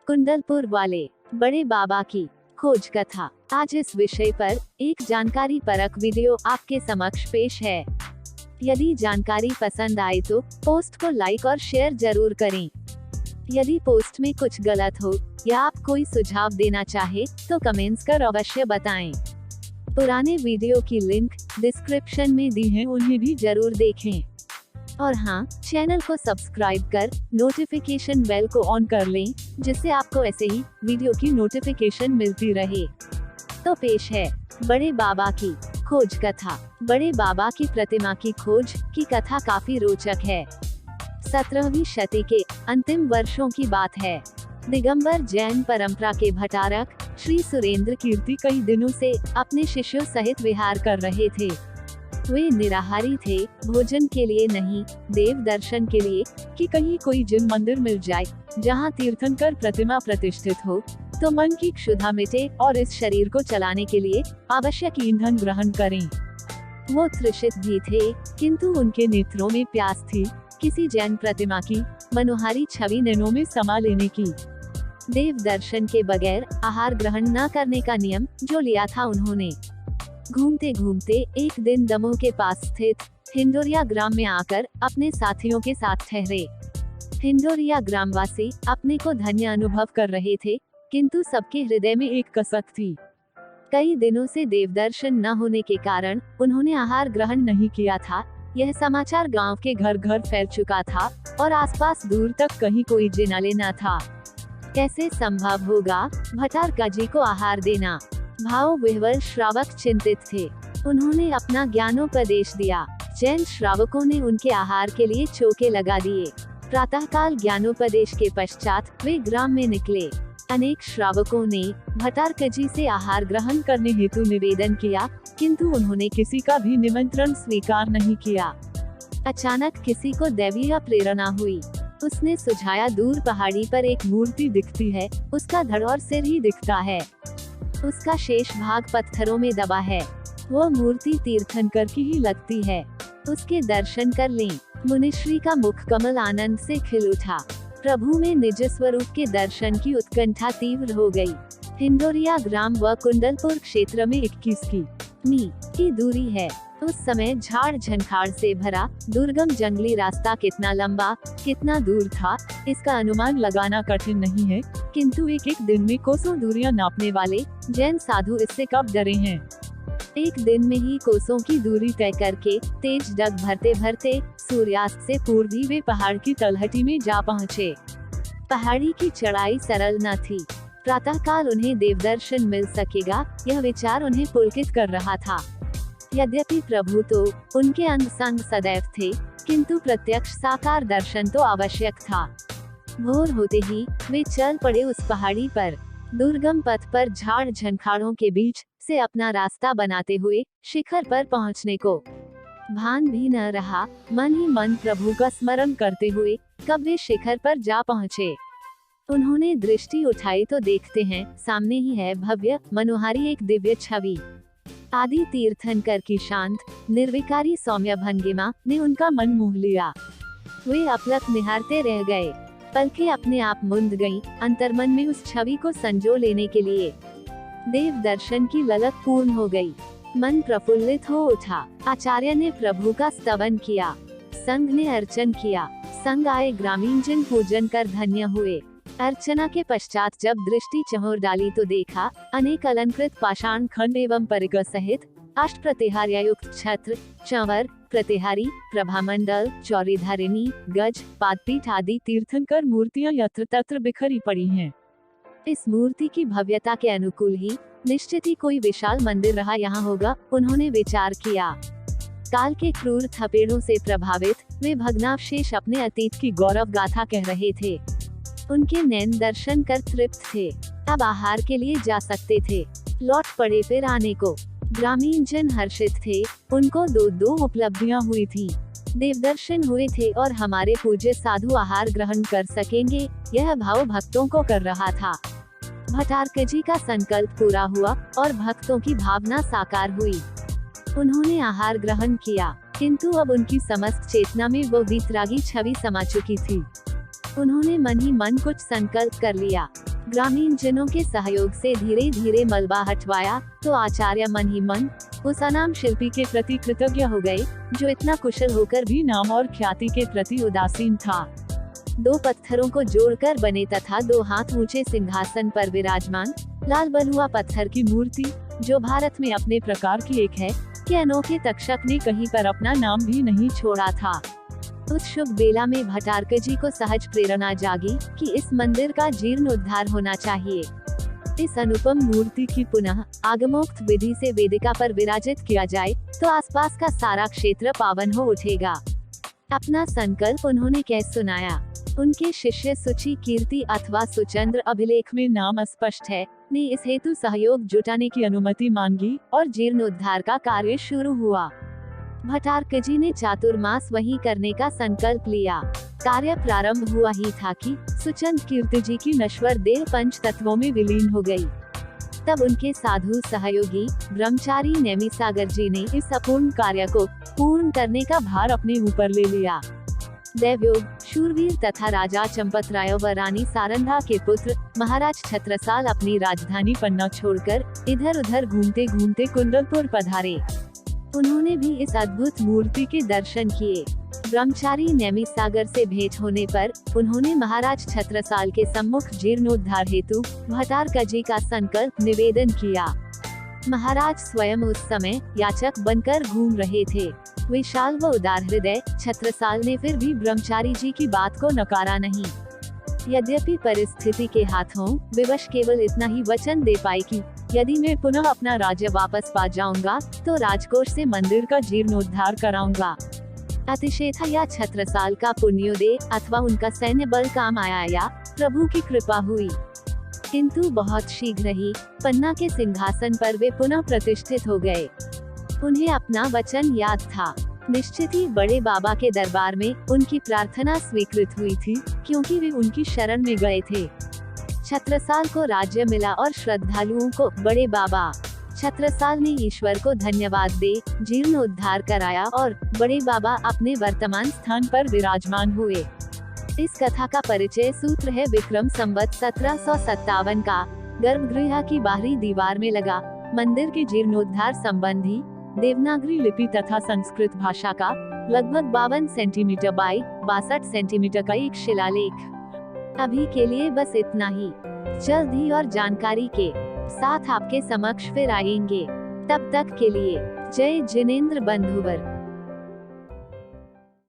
कुंडलपुर वाले बड़े बाबा की खोज कथा। आज इस विषय पर एक जानकारी परक वीडियो आपके समक्ष पेश है। यदि जानकारी पसंद आए तो पोस्ट को लाइक और शेयर जरूर करें। यदि पोस्ट में कुछ गलत हो या आप कोई सुझाव देना चाहे तो कमेंट्स कर अवश्य बताएं। पुराने वीडियो की लिंक डिस्क्रिप्शन में दी है, उन्हें भी जरूर देखें। और हाँ, चैनल को सब्सक्राइब कर नोटिफिकेशन बेल को ऑन कर लें, जिससे आपको ऐसे ही वीडियो की नोटिफिकेशन मिलती रहे। तो पेश है बड़े बाबा की खोज कथा। बड़े बाबा की प्रतिमा की खोज की कथा काफी रोचक है। 17वीं शती के अंतिम वर्षों की बात है। दिगंबर जैन परंपरा के भटारक श्री सुरेंद्र कीर्ति कई दिनों से अपने शिष्यों सहित विहार कर रहे थे। वे निराहारी थे, भोजन के लिए नहीं, देव दर्शन के लिए, कि कहीं कोई जिन मंदिर मिल जाए जहां तीर्थंकर प्रतिमा प्रतिष्ठित हो तो मन की क्षुधा मिटे और इस शरीर को चलाने के लिए आवश्यक ईंधन ग्रहण करें। वो तृषित भी थे, किंतु उनके नेत्रों में प्यास थी किसी जैन प्रतिमा की मनोहारी छवि नैनों में समा लेने की। देव दर्शन के बगैर आहार ग्रहण न करने का नियम जो लिया था उन्होंने। घूमते घूमते एक दिन दमोह के पास स्थित हिंडोरिया ग्राम में आकर अपने साथियों के साथ ठहरे। हिंडोरिया ग्रामवासी अपने को धन्य अनुभव कर रहे थे, किंतु सबके हृदय में एक कसक थी। कई दिनों से देव दर्शन न होने के कारण उन्होंने आहार ग्रहण नहीं किया था। यह समाचार गांव के घर घर फैल चुका था और आसपास दूर तक कहीं कोई जिनाले न था। कैसे संभव होगा भटारका जी को आहार देना? भाव विह्वल श्रावक चिंतित थे। उन्होंने अपना ज्ञानोपदेश दिया। जैन श्रावकों ने उनके आहार के लिए चौके लगा दिए। प्रातःकाल ज्ञानोपदेश के पश्चात वे ग्राम में निकले। अनेक श्रावकों ने भटारका जी से आहार ग्रहण करने हेतु निवेदन किया, किंतु उन्होंने किसी का भी निमंत्रण स्वीकार नहीं किया। अचानक किसी को दैवीय प्रेरणा हुई। उसने सुझाया, दूर पहाड़ी पर एक मूर्ति दिखती है, उसका धड़ और सिर ही दिखता है, उसका शेष भाग पत्थरों में दबा है। वो मूर्ति तीर्थंकर की ही लगती है, उसके दर्शन कर लें। मुनिश्री का मुख कमल आनंद से खिल उठा। प्रभु में निज स्वरूप के दर्शन की उत्कंठा तीव्र हो गई। हिंडोरिया ग्राम व कुंडलपुर क्षेत्र में 21 मी की दूरी है। उस समय झाड़ झंखाड़ से भरा दुर्गम जंगली रास्ता कितना लंबा, कितना दूर था, इसका अनुमान लगाना कठिन नहीं है, किंतु एक दिन में कोसों दूरियां नापने वाले जैन साधु इससे कब डरे हैं। एक दिन में ही कोसों की दूरी तय करके तेज डग भरते भरते सूर्यास्त से पूर्व ही वे पहाड़ की तलहटी में जा पहुँचे। पहाड़ी की चढ़ाई सरल न थी। प्रातःकाल उन्हें देवदर्शन मिल सकेगा, यह विचार उन्हें पुलकित कर रहा था। यद्यपि प्रभु तो उनके अंग संग सदैव थे, किंतु प्रत्यक्ष साकार दर्शन तो आवश्यक था। भोर होते ही वे चल पड़े उस पहाड़ी पर। दुर्गम पथ पर झाड़ झंखाड़ों के बीच से अपना रास्ता बनाते हुए शिखर पर पहुंचने को भान भी न रहा। मन ही मन प्रभु का स्मरण करते हुए कब वे शिखर पर जा पहुँचे। उन्होंने दृष्टि उठाई तो देखते हैं, सामने ही है भव्य मनोहारी एक दिव्य छवि। आदि तीर्थंकर की शांत निर्विकारी सौम्य भंगिमा ने उनका मन मोह लिया। वे अपलक निहारते रह गए। पलकें अपने आप मुंद गईं, अंतर्मन में उस छवि को संजो लेने के लिए। देव दर्शन की ललक पूर्ण हो गई। मन प्रफुल्लित हो उठा। आचार्य ने प्रभु का स्तवन किया, संघ ने अर्चन किया। संग आए ग्रामीण जन पूजन कर धन्य हुए। अर्चना के पश्चात जब दृष्टि चहोर डाली तो देखा अनेक अलंकृत पाषाण खंड एवं परिग सहित अष्ट प्रतिहार्युक्त छत्र, चंवर, प्रतिहारी, प्रभामंडल, चौरीधारिणी, गज, पादपीठ आदि तीर्थंकर मूर्तियां यत्र तत्र बिखरी पड़ी हैं। इस मूर्ति की भव्यता के अनुकूल ही निश्चित ही कोई विशाल मंदिर रहा यहाँ होगा, उन्होंने विचार किया। काल के क्रूर थपेड़ों से प्रभावित वे भग्नावशेष अपने अतीत की गौरव गाथा कह रहे थे। उनके नैन दर्शन कर तृप्त थे। अब आहार के लिए जा सकते थे। लौट पड़े फिर आने को। ग्रामीण जन हर्षित थे। उनको दो उपलब्धियां हुई थी। देवदर्शन हुए थे और हमारे पूज्य साधु आहार ग्रहण कर सकेंगे, यह भाव भक्तों को कर रहा था। भटारका जी का संकल्प पूरा हुआ और भक्तों की भावना साकार हुई। उन्होंने आहार ग्रहण किया, किंतु अब उनकी समस्त चेतना में वो वीतरागी छवि समा चुकी थी। उन्होंने मन ही मन कुछ संकल्प कर लिया। ग्रामीण जनों के सहयोग से धीरे धीरे मलबा हटवाया तो आचार्य मन ही मन उस अनाम शिल्पी के प्रति कृतज्ञ हो गए, जो इतना कुशल होकर भी नाम और ख्याति के प्रति उदासीन था। 2 पत्थरों को जोड़कर बने तथा 2 हाथ ऊंचे सिंहासन पर विराजमान लाल बलुआ पत्थर की मूर्ति, जो भारत में अपने प्रकार की एक है, के अनोखे तक्षक ने कहीं पर अपना नाम भी नहीं छोड़ा था। उस शुभ बेला में भट्टारक जी को सहज प्रेरणा जागी कि इस मंदिर का जीर्णोद्धार होना चाहिए। इस अनुपम मूर्ति की पुनः आगमोक्त विधि से वेदिका पर विराजित किया जाए तो आसपास का सारा क्षेत्र पावन हो उठेगा। अपना संकल्प उन्होंने कैसे सुनाया। उनके शिष्य सुचि कीर्ति अथवा सुचंद्र अभिलेख में नाम अस्पष्ट है, ने इस हेतु सहयोग जुटाने की अनुमति मांगी और जीर्णोद्धार का कार्य शुरू हुआ। भट्टारक जी ने चातुर्मास वहीं करने का संकल्प लिया। कार्य प्रारंभ हुआ ही था कि सुचंद्र कीर्ति जी की नश्वर देह 5 तत्वों में विलीन हो गई। तब उनके साधु सहयोगी ब्रह्मचारी नेमिसागर जी ने इस अपूर्ण कार्य को पूर्ण करने का भार अपने ऊपर ले लिया। दैवयोग, शूरवीर तथा राजा चंपतराय व रानी सारंधा के पुत्र महाराज छत्रसाल अपनी राजधानी पन्ना छोड़कर इधर उधर घूमते घूमते कुंडलपुर पधारे। उन्होंने भी इस अद्भुत मूर्ति के दर्शन किए। ब्रह्मचारी नेमिसागर से भेंट होने पर उन्होंने महाराज छत्रसाल के सम्मुख जीर्णोद्धार हेतु भट्टारक जी का संकल्प निवेदन किया। महाराज स्वयं उस समय याचक बनकर घूम रहे थे। विशाल व उदार हृदय छत्रसाल ने फिर भी ब्रह्मचारी जी की बात को नकारा नहीं। यद्यपि परिस्थिति के हाथों विवश केवल इतना ही वचन दे पाई कि यदि मैं पुनः अपना राज्य वापस पा जाऊंगा तो राजकोष से मंदिर का जीर्णोद्धार कराऊंगा। अतिशय था या छत्रसाल का पुण्योदय अथवा उनका सैन्य बल काम आया या प्रभु की कृपा हुई। किंतु बहुत शीघ्र ही पन्ना के सिंहासन पर वे पुनः प्रतिष्ठित हो गए। उन्हें अपना वचन याद था। निश्चित ही बड़े बाबा के दरबार में उनकी प्रार्थना स्वीकृत हुई थी, क्योंकि वे उनकी शरण में गए थे। छत्रसाल को राज्य मिला और श्रद्धालुओं को बड़े बाबा छत्रसाल ने ईश्वर को धन्यवाद दे जीर्णोद्धार कराया और बड़े बाबा अपने वर्तमान स्थान पर विराजमान हुए। इस कथा का परिचय सूत्र है विक्रम संवत 1757 का। गर्भगृह की बाहरी दीवार में लगा मंदिर के जीर्णोद्धार संबंधी देवनागरी लिपि तथा संस्कृत भाषा का लगभग 52 सेंटीमीटर बाई 62 सेंटीमीटर का एक शिलालेख। अभी के लिए बस इतना ही। जल्द ही और जानकारी के साथ आपके समक्ष फिर आएंगे। तब तक के लिए जय जिनेंद्र बंधुवर।